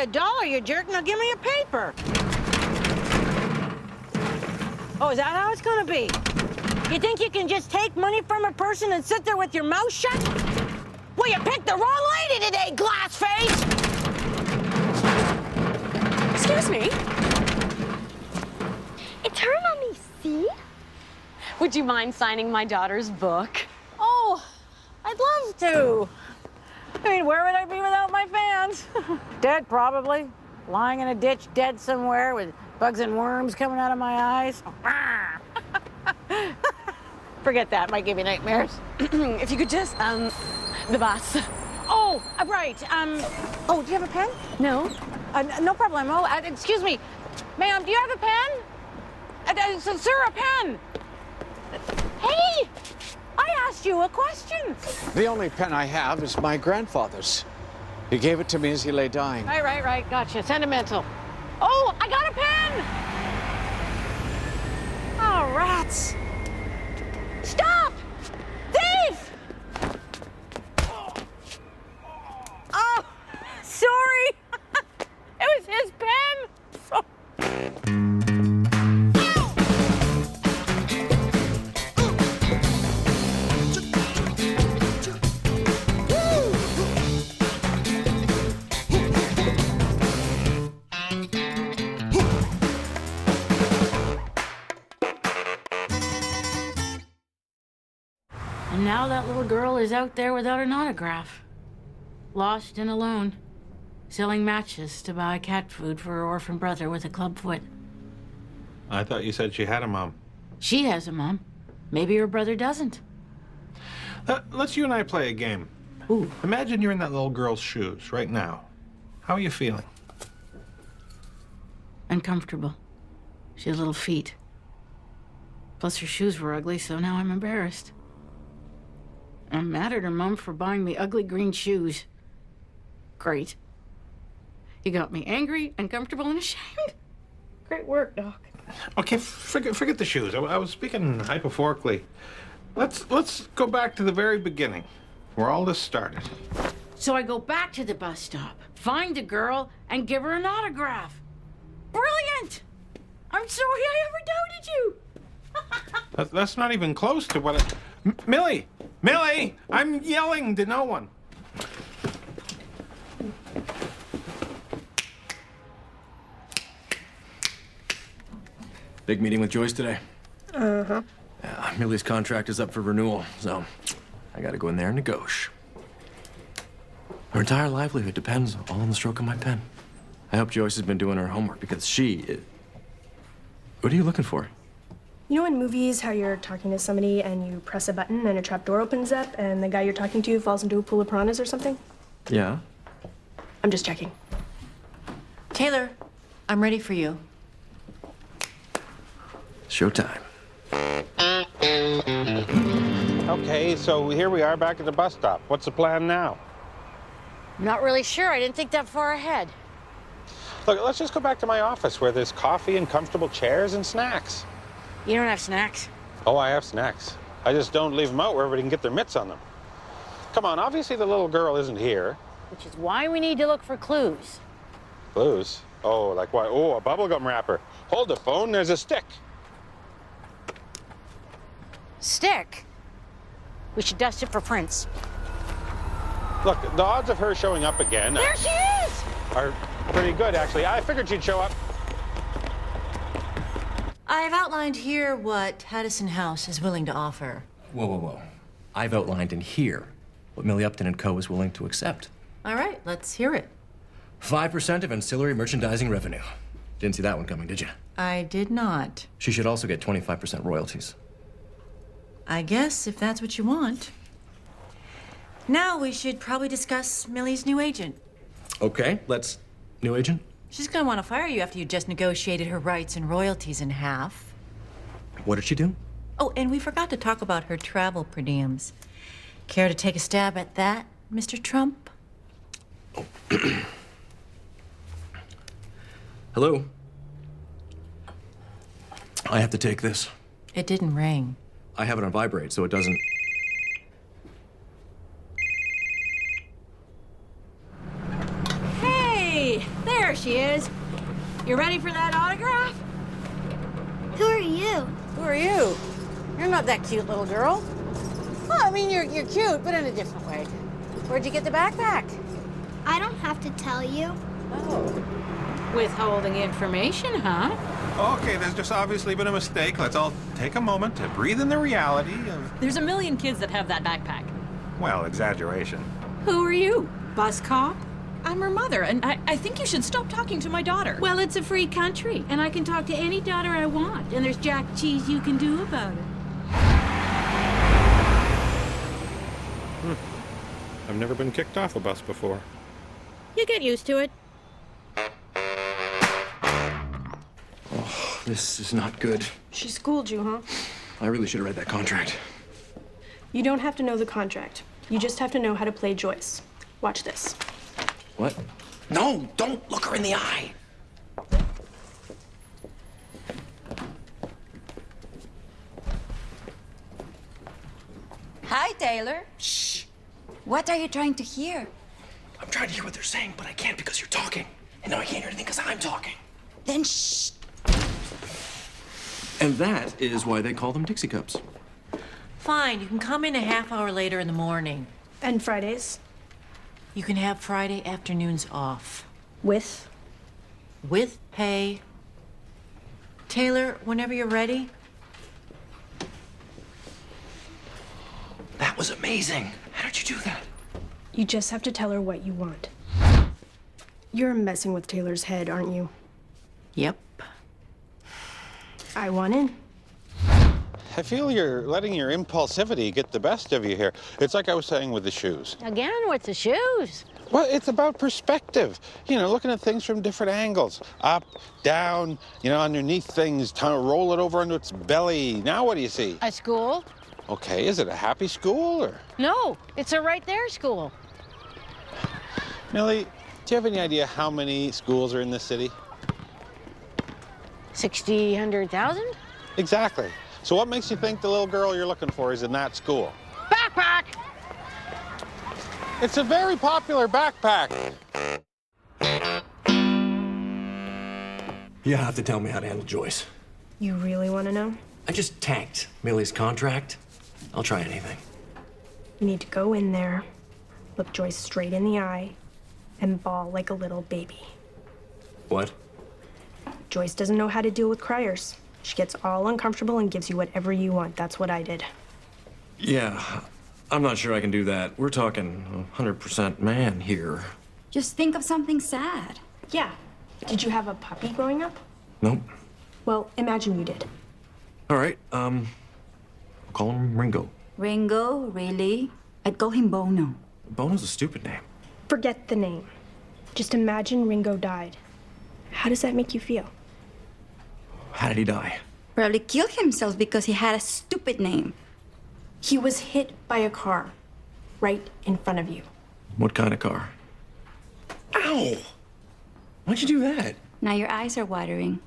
$1, you jerk. Now give me a paper. Oh, is that how it's gonna be? You think you can just take money from a person and sit there with your mouth shut? Well, you picked the wrong lady today, glass face! Excuse me? It's her, Mommy, see? Would you mind signing my daughter's book? Oh, I'd love to. I mean, where would I be without my fans? Dead, probably. Lying in a ditch, dead somewhere with bugs and worms coming out of my eyes. Forget that, might give you nightmares. If you could just, the bus. Oh, right, oh, do you have a pen? No? No problem. Oh, excuse me. Ma'am, do you have a pen? Sir, a pen. Hey, I asked you a question. The only pen I have is my grandfather's. He gave it to me as he lay dying. Right. Gotcha. Sentimental. Oh, I got a pen! Oh, rats. Stop! Thief! Oh, sorry. It was his pen. And now that little girl is out there without an autograph. Lost and alone. Selling matches to buy cat food for her orphan brother with a clubfoot. I thought you said she had a mom. She has a mom. Maybe her brother doesn't. Let's you and I play a game. Ooh. Imagine you're in that little girl's shoes right now. How are you feeling? Uncomfortable. She had little feet. Plus her shoes were ugly, so now I'm embarrassed. I'm mad at her mom for buying me ugly green shoes. Great. You got me angry, uncomfortable, and ashamed. Great work, Doc. Okay, forget the shoes. I was speaking hyperforically. Let's go back to the very beginning, where all this started. So I go back to the bus stop, find the girl, and give her an autograph. Brilliant! I'm sorry I ever doubted you. That's not even close to what Millie! Millie! I'm yelling to no one. Big meeting with Joyce today. Uh-huh. Yeah, Millie's contract is up for renewal, so I gotta go in there and negotiate. Her entire livelihood depends all on the stroke of my pen. I hope Joyce has been doing her homework because What are you looking for? You know in movies how you're talking to somebody and you press a button and a trap door opens up and the guy you're talking to falls into a pool of piranhas or something? Yeah? I'm just checking. Taylor, I'm ready for you. Showtime. Okay, so here we are back at the bus stop. What's the plan now? I'm not really sure. I didn't think that far ahead. Look, let's just go back to my office where there's coffee and comfortable chairs and snacks. You don't have snacks? Oh, I have snacks. I just don't leave them out where everybody can get their mitts on them. Come on, obviously the little girl isn't here. Which is why we need to look for clues. Clues? Oh, like what? Oh, a bubblegum wrapper. Hold the phone, there's a stick. Stick? We should dust it for prints. Look, the odds of her showing up again There she is! are pretty good, actually. I figured she'd show up. I've outlined here what Haddison House is willing to offer. Whoa. I've outlined in here what Millie Upton and Co. is willing to accept. All right, let's hear it. 5% of ancillary merchandising revenue. Didn't see that one coming, did you? I did not. She should also get 25% royalties. I guess if that's what you want. Now we should probably discuss Millie's new agent. Okay, let's... New agent? She's gonna want to fire you after you just negotiated her rights and royalties in half. What did she do? Oh, and we forgot to talk about her travel per diems. Care to take a stab at that, Mr. Trump? Hello? I have to take this. It didn't ring. I have it on vibrate, so it doesn't... Hey, there is. You ready for that autograph? Who are you? Who are you? You're not that cute little girl. Well, I mean, you're cute, but in a different way. Where'd you get the backpack? I don't have to tell you. Oh. Withholding information, huh? Okay, there's just obviously been a mistake. Let's all take a moment to breathe in the reality of, There's a million kids that have that backpack. well, exaggeration. Who are you? Bus cop? I'm her mother, and I think you should stop talking to my daughter. Well, it's a free country, and I can talk to any daughter I want, and there's jack cheese you can do about it. I've never been kicked off a bus before. You get used to it. Oh, this is not good. She schooled you, huh? I really should have read that contract. You don't have to know the contract. You just have to know how to play Joyce. Watch this. What? No, don't look her in the eye. Hi, Taylor. Shh. What are you trying to hear? I'm trying to hear what they're saying, but I can't because you're talking. And now I can't hear anything because I'm talking. Then shh. And that is why they call them Dixie Cups. Fine, you can come in a half hour later in the morning. And Fridays? You can have Friday afternoons off. With? With pay. Taylor, whenever you're ready. That was amazing. How did you do that? You just have to tell her what you want. You're messing with Taylor's head, aren't you? Yep. I want in. I feel you're letting your impulsivity get the best of you here. It's like I was saying with the shoes. Again, what's the shoes? Well, it's about perspective. You know, looking at things from different angles. Up, down, you know, underneath things, trying to roll it over onto its belly. Now what do you see? A school? Okay, is it a happy school or? No, it's a right there school. Millie, do you have any idea how many schools are in this city? 60, 100,000? Exactly. So what makes you think the little girl you're looking for is in that school? Backpack! It's a very popular backpack. You have to tell me how to handle Joyce. You really want to know? I just tanked Millie's contract. I'll try anything. You need to go in there, look Joyce straight in the eye, and bawl like a little baby. What? Joyce doesn't know how to deal with criers. She gets all uncomfortable and gives you whatever you want. That's what I did. Yeah, I'm not sure I can do that. We're talking 100% man here. Just think of something sad. Yeah. Did you have a puppy growing up? Nope. Well, imagine you did. All right, I'll call him Ringo. Ringo, really? I'd call him Bono. Bono's a stupid name. Forget the name. Just imagine Ringo died. How does that make you feel? How did he die? Probably killed himself because he had a stupid name. He was hit by a car right in front of you. What kind of car? Ow! Why'd you do that? Now your eyes are watering.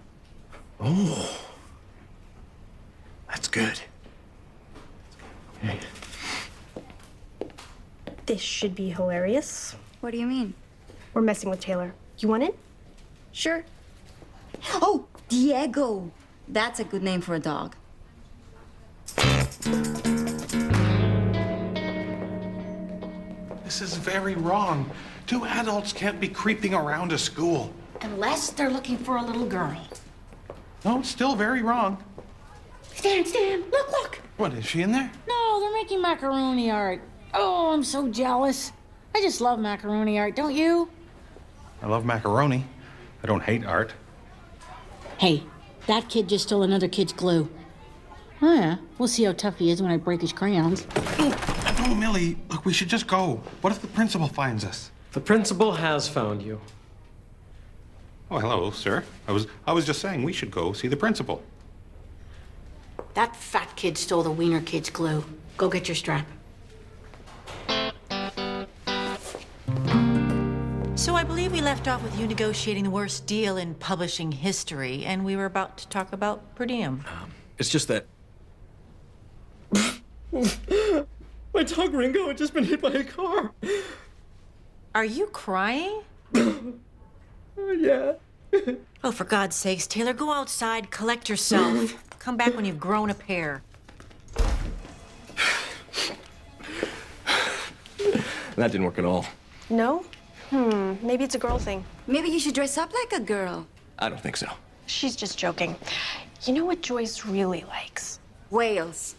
Oh. That's good. Okay. This should be hilarious. What do you mean? We're messing with Taylor. You want it? Sure. Oh, Diego. That's a good name for a dog. This is very wrong. Two adults can't be creeping around a school. Unless they're looking for a little girl. No, it's still very wrong. Stan, look! What, is she in there? No, they're making macaroni art. Oh, I'm so jealous. I just love macaroni art, don't you? I love macaroni. I don't hate art. Hey, that kid just stole another kid's glue. Oh, yeah. We'll see how tough he is when I break his crayons. No, Millie, look, we should just go. What if the principal finds us? The principal has found you. Oh, hello, sir. I was just saying we should go see the principal. That fat kid stole the wiener kid's glue. Go get your strap. So I believe we left off with you negotiating the worst deal in publishing history, and we were about to talk about per diem. It's just that. My dog Ringo had just been hit by a car. Are you crying? Yeah. Oh, for God's sakes, Taylor, go outside, collect yourself. Come back when you've grown a pair. That didn't work at all. No? Maybe it's a girl thing. Maybe you should dress up like a girl. I don't think so. She's just joking. You know what Joyce really likes? Whales.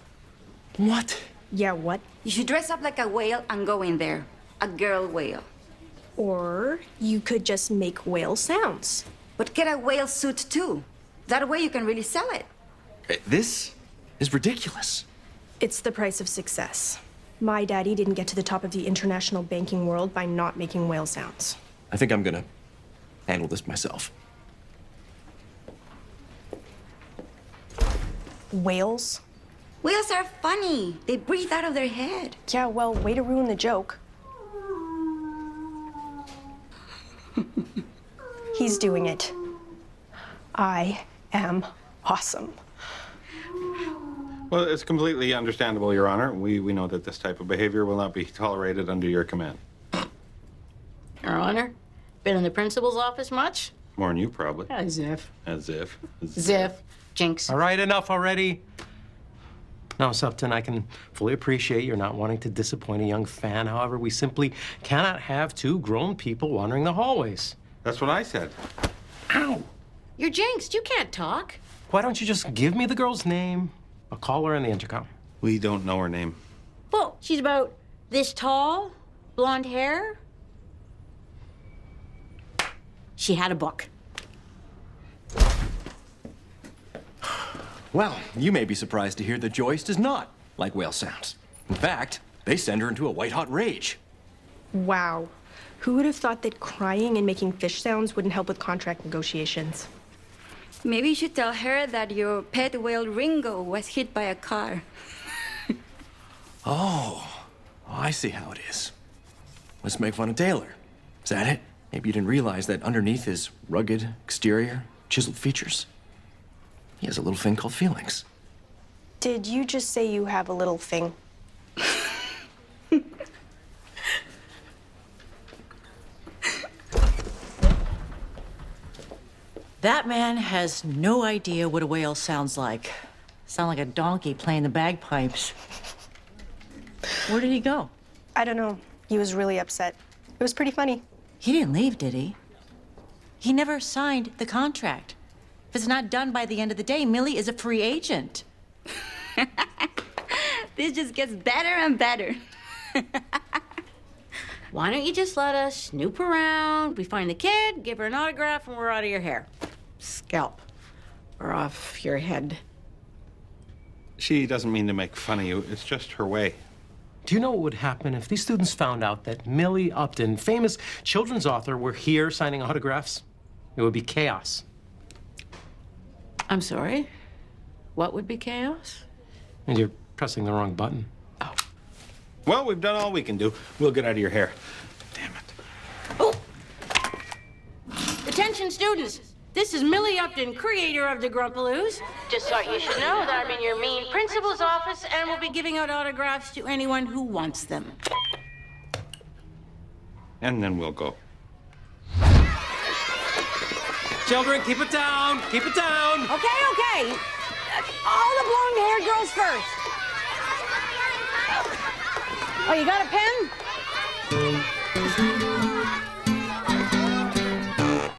What? Yeah, what? You should dress up like a whale and go in there. A girl whale. Or you could just make whale sounds. But get a whale suit too. That way you can really sell it. This is ridiculous. It's the price of success. My daddy didn't get to the top of the international banking world by not making whale sounds. I think I'm gonna handle this myself. Whales? Whales are funny. They breathe out of their head. Yeah, well, way to ruin the joke. He's doing it. I am awesome. Well, it's completely understandable, Your Honor. We know that this type of behavior will not be tolerated under your command. Your Honor, been in the principal's office much? More than you, probably. As if. As if. Ziff. Jinx. All right, enough already. Now, Supton, I can fully appreciate you're not wanting to disappoint a young fan. However, we simply cannot have two grown people wandering the hallways. That's what I said. Ow! You're jinxed. You can't talk. Why don't you just give me the girl's name? I'll call her in the intercom. We don't know her name. Well, she's about this tall, blonde hair. She had a book. Well, you may be surprised to hear that Joyce does not like whale sounds. In fact, they send her into a white-hot rage. Wow. Who would have thought that crying and making fish sounds wouldn't help with contract negotiations? Maybe you should tell her that your pet whale Ringo was hit by a car. Oh, I see how it is. Let's make fun of Taylor. Is that it? Maybe you didn't realize that underneath his rugged exterior, chiseled features, he has a little thing called feelings. Did you just say you have a little thing? That man has no idea what a whale sounds like. Sound like a donkey playing the bagpipes. Where did he go? I don't know. He was really upset. It was pretty funny. He didn't leave, did he? He never signed the contract. If it's not done by the end of the day, Millie is a free agent. This just gets better and better. Why don't you just let us snoop around? We find the kid, give her an autograph, and we're out of your hair. Scalp. Or off your head. She doesn't mean to make fun of you. It's just her way. Do you know what would happen if these students found out that Millie Upton, famous children's author, were here signing autographs? It would be chaos. I'm sorry? What would be chaos? And you're pressing the wrong button. Oh. Well, we've done all we can do. We'll get out of your hair. Damn it. Oh! Attention, students. This is Millie Upton, creator of the Grumpaloos. Just thought you should know that I'm in your mean principal's office and will be giving out autographs to anyone who wants them. And then we'll go. Children, keep it down! Keep it down! Okay. All the blonde-haired girls first. Oh, you got a pen?